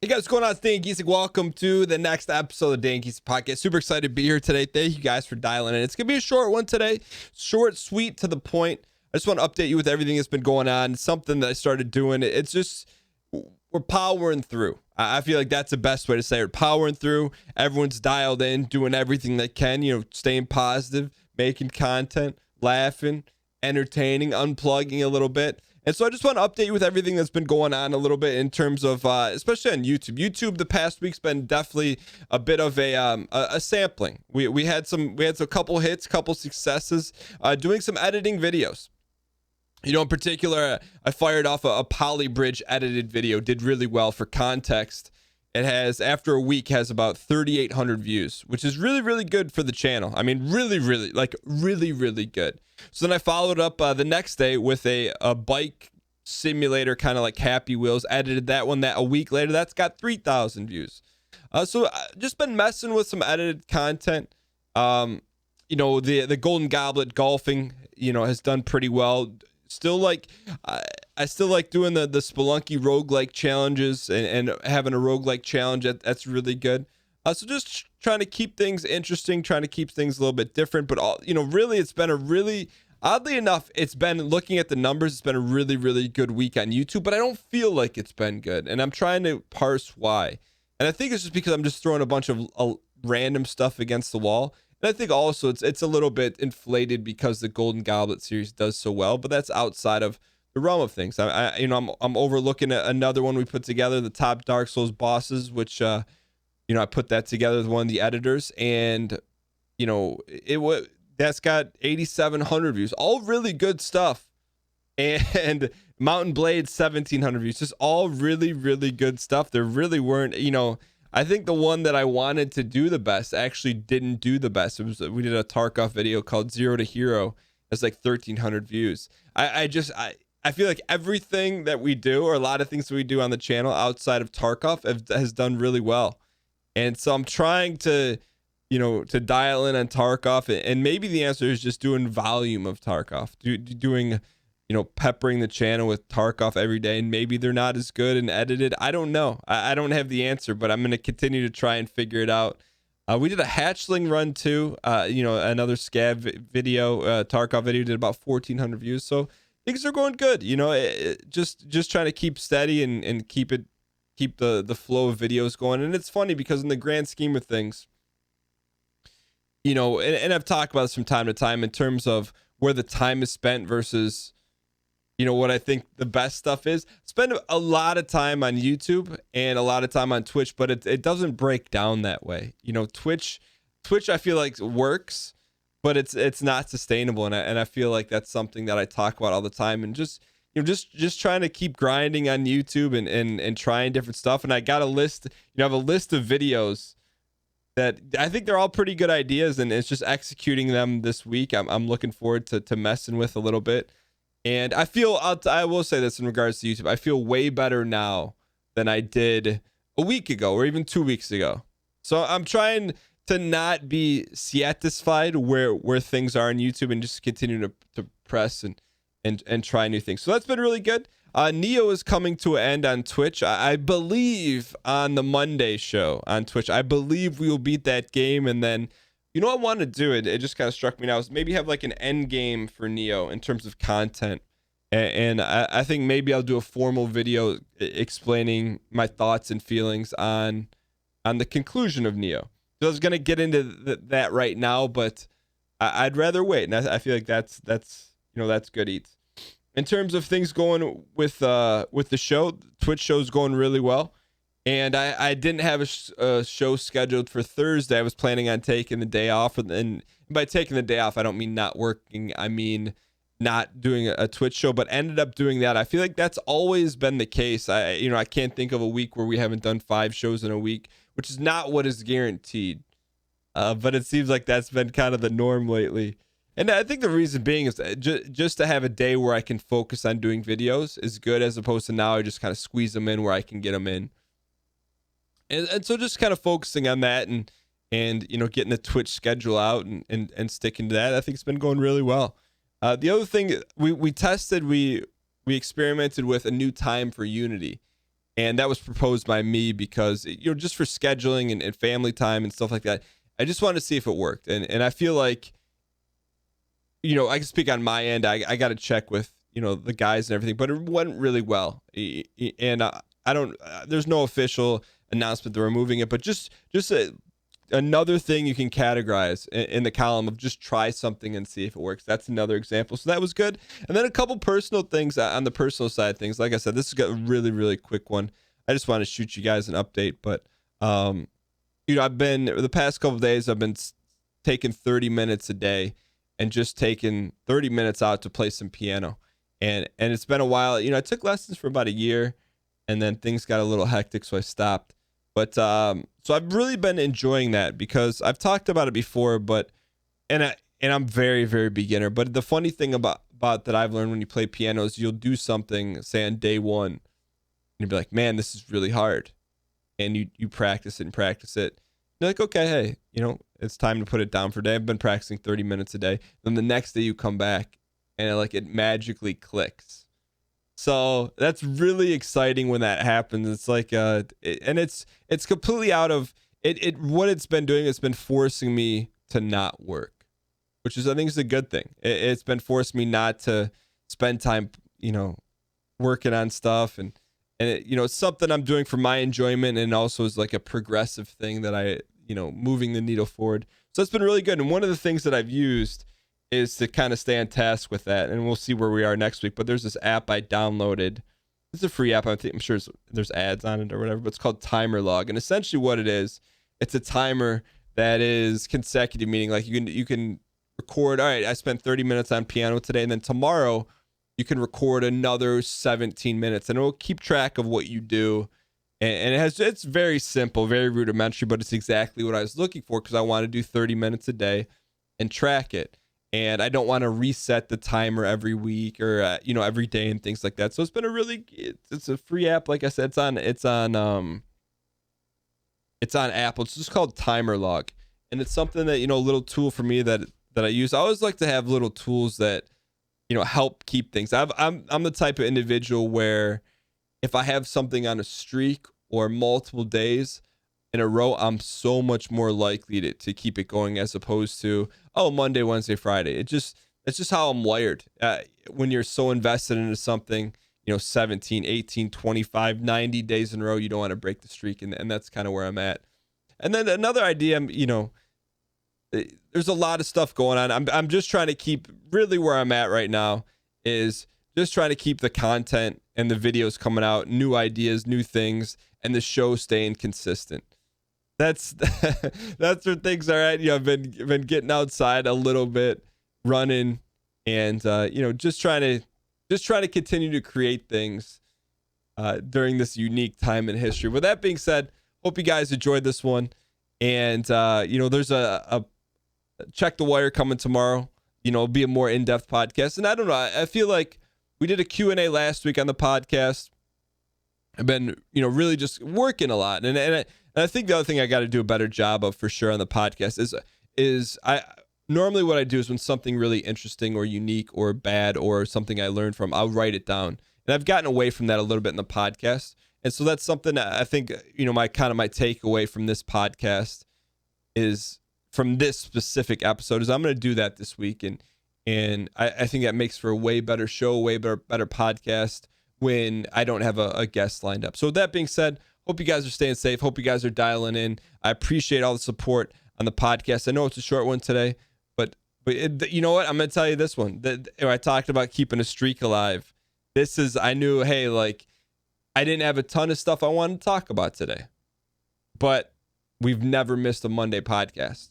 Hey guys, what's going on? It's Gheesling. Welcome to the next episode of Gheesling Podcast. Super excited to be here today. Thank you guys for dialing in. It's going to be a short one today. Short, sweet, to the point. I just want to update you with everything that's been going on. Something that I started doing. It's just, we're powering through. I feel like that's the best way to say it. We're powering through. Everyone's dialed in, doing everything they can, staying positive, making content, laughing, entertaining, unplugging a little bit. And so I just want to update you with everything that's been going on a little bit in terms of, especially on YouTube. YouTube the past week's been definitely a bit of a sampling. We had a couple hits, couple successes, doing some editing videos. In particular, I fired off a poly bridge edited video, did really well. For context, it has, after a week, has about 3,800 views, which is really, really good for the channel. I mean, really, really good. So then I followed up the next day with a bike simulator, kind of like Happy Wheels, edited that one. That a week later, that's got 3,000 views. So just been messing with some edited content. The Golden Goblet golfing, has done pretty well. Still I still like doing the Spelunky roguelike challenges and having a roguelike challenge. That's really good. So just trying to keep things interesting, trying to keep things a little bit different. But really, it's been oddly enough, it's been, looking at the numbers, it's been a really, really good week on YouTube. But I don't feel like it's been good, and I'm trying to parse why. And I think it's just because I'm just throwing a bunch of random stuff against the wall. And I think also it's a little bit inflated because the Golden Goblet series does so well, but that's outside of the realm of things. I'm overlooking another one we put together, the top Dark Souls bosses, which I put that together with one of the editors, and that's got 8,700 views, all really good stuff. And Mountain Blade 1,700 views, just all really, really good stuff. There really weren't, I think the one that I wanted to do the best actually didn't do the best. We did a Tarkov video called Zero to Hero. It's like 1,300 views. I feel like everything that we do, or a lot of things that we do on the channel outside of Tarkov, has done really well. And so I'm trying to dial in on Tarkov, and maybe the answer is just doing volume of Tarkov, doing peppering the channel with Tarkov every day, and maybe they're not as good and edited. I don't know. I don't have the answer, but I'm going to continue to try and figure it out. We did a hatchling run too, another scav video, Tarkov video, did about 1,400 views. So things are going good. Just trying to keep steady and keep the flow of videos going. And it's funny because in the grand scheme of things, and I've talked about this from time to time in terms of where the time is spent versus what I think the best stuff is. Spend a lot of time on YouTube and a lot of time on Twitch, but it doesn't break down that way. Twitch I feel like works, but it's not sustainable, and I feel like that's something that I talk about all the time. And just trying to keep grinding on YouTube and trying different stuff. And I got a list, I have a list of videos that I think they're all pretty good ideas, and it's just executing them this week. I'm looking forward to messing with a little bit. And I will say this in regards to YouTube, I feel way better now than I did a week ago or even 2 weeks ago. So I'm trying to not be satisfied where things are on YouTube and just continue to press and try new things. So that's been really good. Neo is coming to an end on Twitch. I believe on the Monday show on Twitch, I believe we will beat that game, and then what I want to do, it just kind of struck me now, is maybe have like an end game for Neo in terms of content. And I think maybe I'll do a formal video explaining my thoughts and feelings on the conclusion of Neo. So I was going to get into that right now, but I'd rather wait. And I feel like that's good eats. In terms of things going with the show, Twitch show's going really well. And I didn't have a show scheduled for Thursday. I was planning on taking the day off. And by taking the day off, I don't mean not working. I mean not doing a Twitch show, but ended up doing that. I feel like that's always been the case. I can't think of a week where we haven't done 5 shows in a week, which is not what is guaranteed. But it seems like that's been kind of the norm lately. And I think the reason being is just to have a day where I can focus on doing videos is good, as opposed to now I just kind of squeeze them in where I can get them in. And so just kind of focusing on that and getting the Twitch schedule out and sticking to that, I think it's been going really well. The other thing we tested, we experimented with a new time for Unity, And that was proposed by me because, just for scheduling and family time and stuff like that. I just wanted to see if it worked. And I feel like, I can speak on my end. I got to check with, the guys and everything, but it went really well. And I don't, there's no official announcement that we're moving it, but just another thing you can categorize in the column of just try something and see if it works. That's another example. So that was good. And then a couple personal things on the personal side of things. Like I said, this is a really, really quick one. I just want to shoot you guys an update, but, I've been, the past couple of days, I've been taking 30 minutes a day and just taking 30 minutes out to play some piano. And it's been a while. I took lessons for about a year, and then things got a little hectic, so I stopped. But so I've really been enjoying that because I've talked about it before, and I'm very, very beginner. But the funny thing about that I've learned when you play piano is you'll do something, say on day one, and you'll be like, man, this is really hard. And you practice it and practice it. You're like, okay, hey, it's time to put it down for a day. I've been practicing 30 minutes a day. Then the next day you come back and it magically clicks. So that's really exciting when that happens. It's like, and it's completely out of it. What it's been doing, it's been forcing me to not work, which I think is a good thing. It's been forcing me not to spend time, working on stuff. And it's something I'm doing for my enjoyment, and also is like a progressive thing that I, moving the needle forward. So it's been really good. And one of the things that I've used is to kind of stay on task with that. And we'll see where we are next week. But there's this app I downloaded. It's a free app. I'm sure there's ads on it or whatever, but it's called Timer Log. And essentially what it is, it's a timer that is consecutive, meaning like you can record, all right, I spent 30 minutes on piano today, and then tomorrow you can record another 17 minutes, and it will keep track of what you do. And it's very simple, very rudimentary, but it's exactly what I was looking for because I want to do 30 minutes a day and track it. And I don't want to reset the timer every week or every day and things like that. So it's been it's a free app. Like I said, it's on Apple. It's just called Timer Log, and it's something that a little tool for me that I use. I always like to have little tools that help keep things. I'm the type of individual where if I have something on a streak or multiple days in a row, I'm so much more likely to keep it going as opposed to, Monday, Wednesday, Friday. It's just how I'm wired. When you're so invested into something, 17, 18, 25, 90 days in a row, you don't want to break the streak. And that's kind of where I'm at. And then another idea, there's a lot of stuff going on. I'm just trying to keep really where I'm at right now is just trying to keep the content and the videos coming out, new ideas, new things, and the show staying consistent. That's where things are at. I've been getting outside a little bit, running, and just trying to continue to create things during this unique time in history. With that being said, hope you guys enjoyed this one. And there's a Check the Wire coming tomorrow. It'll be a more in-depth podcast. And I don't know, I feel like we did a Q&A last week on the podcast. I've been, really just working a lot. And I think the other thing I got to do a better job of for sure on the podcast is I normally what I do is when something really interesting or unique or bad or something I learned from, I'll write it down. And I've gotten away from that a little bit in the podcast. And so that's something that I think, my takeaway from this podcast is from this specific episode is I'm going to do that this week. And I think that makes for a way better show, way better podcast when I don't have a guest lined up. So with that being said, hope you guys are staying safe. Hope you guys are dialing in. I appreciate all the support on the podcast. I know it's a short one today, but you know what? I'm going to tell you this one. I talked about keeping a streak alive. I knew, hey, like I didn't have a ton of stuff I wanted to talk about today, but we've never missed a Monday podcast.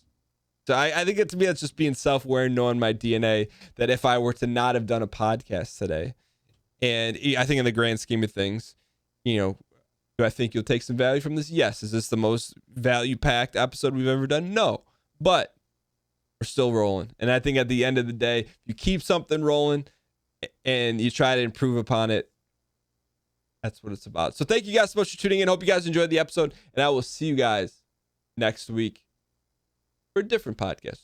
So I think to me, that's just being self-aware, knowing my DNA, that if I were to not have done a podcast today, and I think in the grand scheme of things, do I think you'll take some value from this? Yes. Is this the most value-packed episode we've ever done? No. But we're still rolling. And I think at the end of the day, if you keep something rolling and you try to improve upon it, that's what it's about. So thank you guys so much for tuning in. Hope you guys enjoyed the episode, and I will see you guys next week for a different podcast.